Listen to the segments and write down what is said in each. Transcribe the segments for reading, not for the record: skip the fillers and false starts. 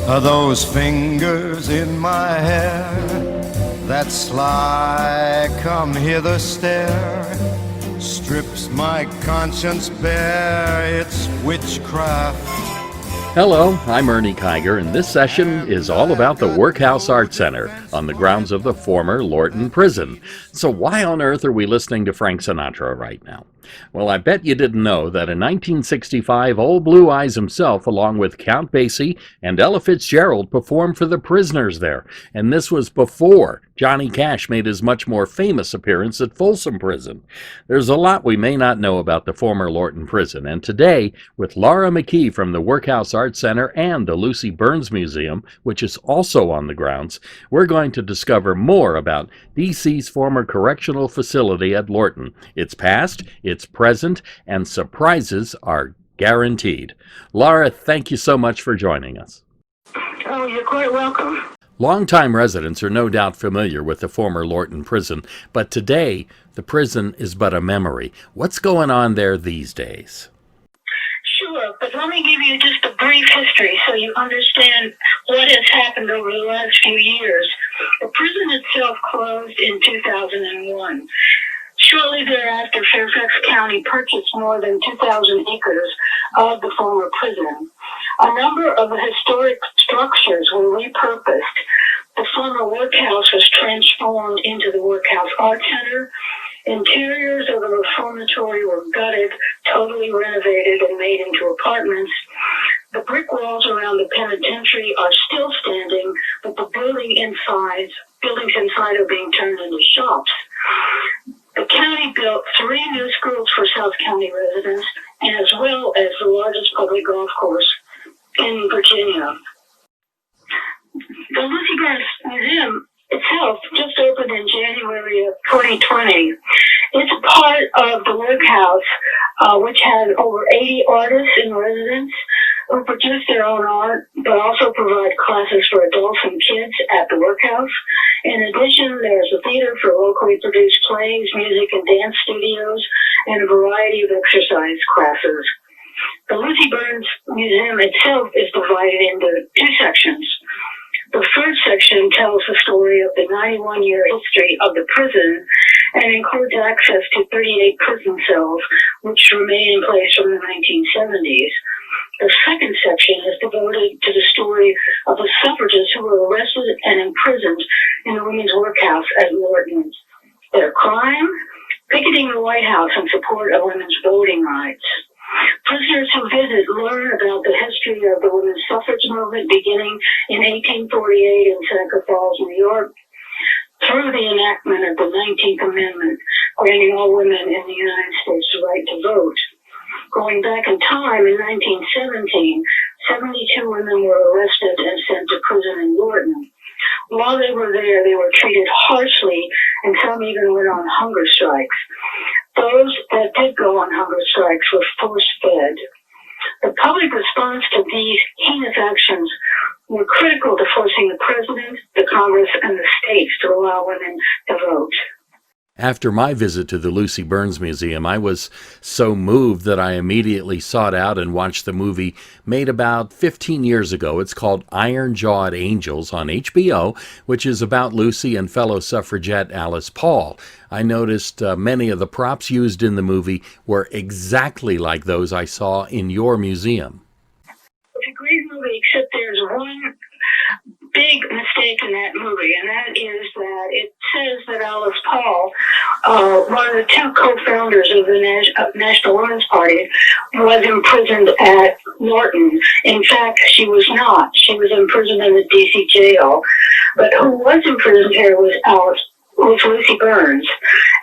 Are those fingers in my hair? That sly come hither stare strips my conscience bare. It's witchcraft. Hello, I'm Ernie Kiger, and this session is all about the Workhouse Arts Center on the grounds of the former Lorton Prison. So why on earth are we listening to Frank Sinatra right now? Well, I bet you didn't know that in 1965, Old Blue Eyes himself, along with Count Basie and Ella Fitzgerald, performed for the prisoners there. And this was before Johnny Cash made his much more famous appearance at Folsom Prison. There's a lot we may not know about the former Lorton Prison, and today, with Laura McKie from the Workhouse Arts Center and the Lucy Burns Museum, which is also on the grounds, we're going to discover more about D.C.'s former correctional facility at Lorton, its past, its present, and surprises are guaranteed. Laura, thank you so much for joining us. Oh, you're quite welcome. Longtime residents are no doubt familiar with the former Lorton Prison, but today the prison is but a memory. What's going on there these days? Sure, but let me give you just a brief history so you understand what has happened over the last few years. The prison itself closed in 2001. Shortly thereafter, Fairfax County purchased more than 2,000 acres of the former prison. A number of the historic structures were repurposed. The former workhouse was transformed into the Workhouse Arts Center. Interiors of the reformatory were gutted, totally renovated, and made into apartments. The brick walls around the penitentiary are still standing, but the buildings inside are being turned into shops. The county built 3 new schools for South County residents, as well as the largest public golf course in Virginia. The Lucy Burns Museum itself just opened in January of 2020. It's part of the Workhouse, which has over 80 artists in residence who produce their own art, but also provide classes for adults and kids at the Workhouse. In addition, there's a theater for locally produced plays, music and dance studios, and a variety of exercise classes. The Lucy Burns Museum itself is divided into 2 sections. The first section tells the story of the 91-year history of the prison and includes access to 38 prison cells, which remain in place from the 1970s. The second section is devoted to the story of the suffragists who were arrested and imprisoned in the women's workhouse at Lorton. Their crime? Picketing the White House in support of women's voting rights. Prisoners who visit learn about the history of the women's suffrage movement beginning in 1848 in Seneca Falls, New York, through the enactment of the 19th Amendment, granting all women in the United States the right to vote. Going back in time, in 1917, 72 women were arrested and sent to prison in Lorton. While they were there, they were treated harshly, and some even went on hunger strikes. Those that did go on hunger strikes were force-fed. The public response to these heinous actions were critical to forcing the president, the Congress, and the states to allow women to vote. After my visit to the Lucy Burns Museum, I was so moved that I immediately sought out and watched the movie made about 15 years ago. It's called Iron-Jawed Angels on HBO, which is about Lucy and fellow suffragette Alice Paul. I noticed many of the props used in the movie were exactly like those I saw in your museum. It's a great movie, except there's one big mistake in that movie, and that is that it says that Alice Paul, one of the 2 co-founders of the National Women's Party, was imprisoned at Lorton. In fact, she was not. She was imprisoned in the D.C. jail. But who was imprisoned here was Lucy Burns.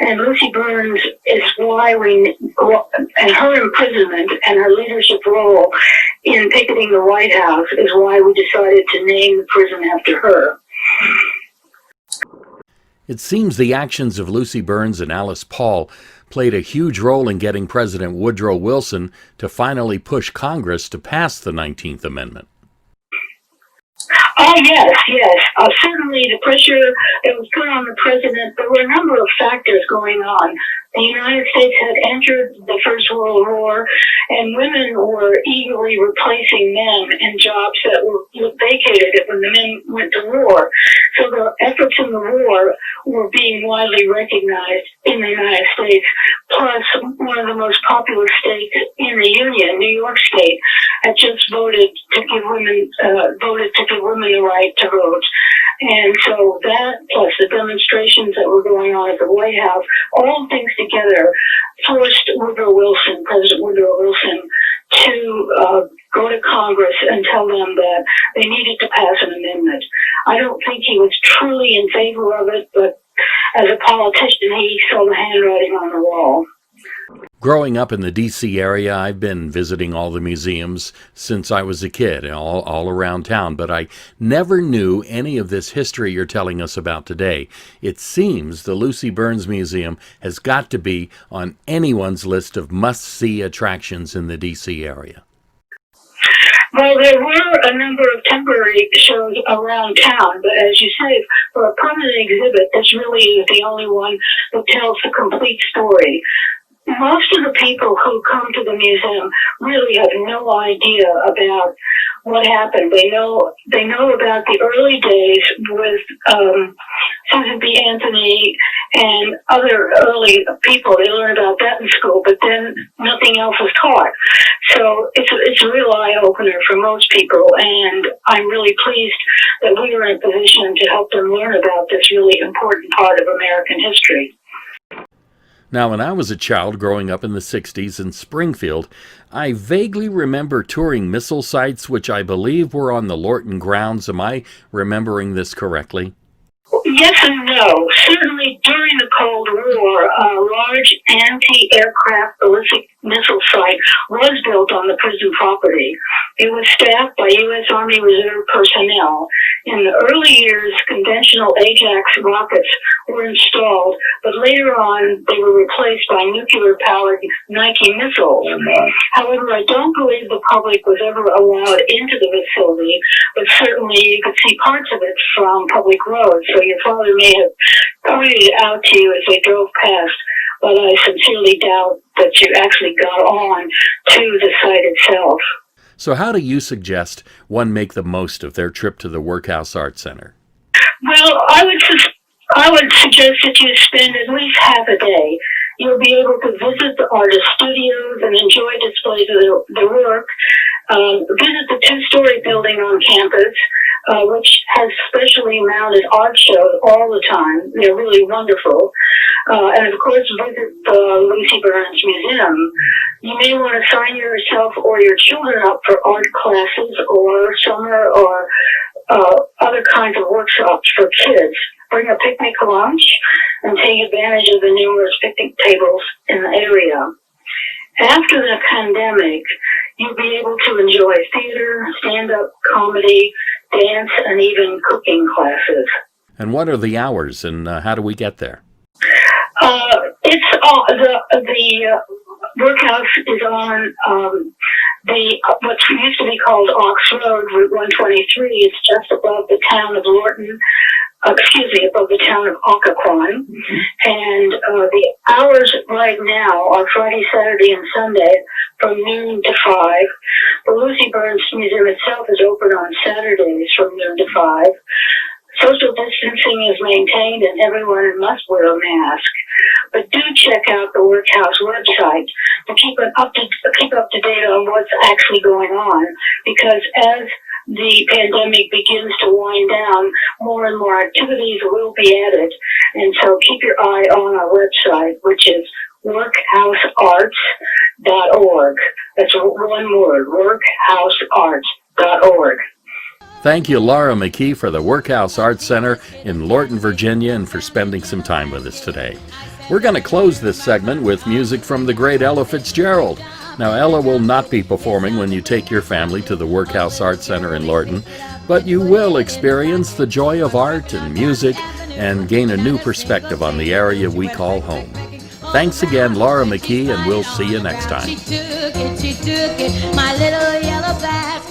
And Lucy Burns is why and her imprisonment and her leadership role in picketing the White House is why we decided to name the prison after her. It seems the actions of Lucy Burns and Alice Paul played a huge role in getting President Woodrow Wilson to finally push Congress to pass the 19th Amendment. Oh, yes. Certainly the pressure that was put on the president, there were a number of factors going on. The United States had entered the First World War, and women were eagerly replacing men in jobs that were vacated it when the men went to war. So the efforts in the war were being widely recognized in the United States. Plus, one of the most populous states in the Union, New York State, had just voted to give women the right to vote. And so that, plus the demonstrations that were going on at the White House, all things together forced President Woodrow Wilson, to go to Congress and tell them that they needed to pass an amendment. I don't think he was truly in favor of it, but as a politician, he saw the handwriting on the wall. Growing up in the D.C. area, I've been visiting all the museums since I was a kid, all around town, but I never knew any of this history you're telling us about today. It seems the Lucy Burns Museum has got to be on anyone's list of must-see attractions in the D.C. area. Well, there were a number of temporary shows around town, but as you say, for a permanent exhibit, this really is the only one that tells the complete story. Most of the people who come to the museum really have no idea about what happened. They know about the early days with Susan B. Anthony and other early people. They learn about that in school, but then nothing else is taught. So it's a real eye-opener for most people, and I'm really pleased that we are in a position to help them learn about this really important part of American history. Now, when I was a child growing up in the 60s in Springfield, I vaguely remember touring missile sites, which I believe were on the Lorton grounds. Am I remembering this correctly? Yes and no. Certainly during the Cold War, a large anti-aircraft ballistic missile site was built on the prison property. It was staffed by U.S. Army Reserve personnel. In the early years, conventional Ajax rockets were installed, but later on they were replaced by nuclear-powered Nike missiles. However, I don't believe the public was ever allowed into the facility, but certainly you could see parts of it from public roads. So your father may have pointed it out to you as they drove past, but I sincerely doubt that you actually got on to the site itself. So how do you suggest one make the most of their trip to the Workhouse Arts Center? Well, I would suggest that you spend at least half a day. You'll be able to visit the artist studios and enjoy displays of their work. Visit the two-story building on campus, which has specially mounted art shows all the time. They're really wonderful. And of course, visit the Lucy Burns Museum. You may want to sign yourself or your children up for art classes or summer or other kinds of workshops for kids. Bring a picnic lunch and take advantage of the numerous picnic tables in the area. After the pandemic, you'll be able to enjoy theater, stand-up comedy, dance, and even cooking classes. And what are the hours, and how do we get there? The Workhouse is on what used to be called Ox Road, Route 123. It's just above the town of Lorton. Above the town of Occoquan. And the hours right now are Friday, Saturday, and Sunday from noon to 5. The Lucy Burns Museum itself is open on Saturdays from noon to 5. Social distancing is maintained and everyone must wear a mask. But do check out the Workhouse website to keep up to date on what's actually going on, because as the pandemic begins to wind down, more and more activities will be added. And so keep your eye on our website, which is workhousearts.org. That's one word, workhousearts.org. Thank you, Laura McKie, for the Workhouse Arts Center in Lorton, Virginia, and for spending some time with us today. We're going to close this segment with music from the great Ella Fitzgerald. Now, Ella will not be performing when you take your family to the Workhouse Arts Center in Lorton, but you will experience the joy of art and music and gain a new perspective on the area we call home. Thanks again, Laura McKie, and we'll see you next time. She took it, my little yellow bag.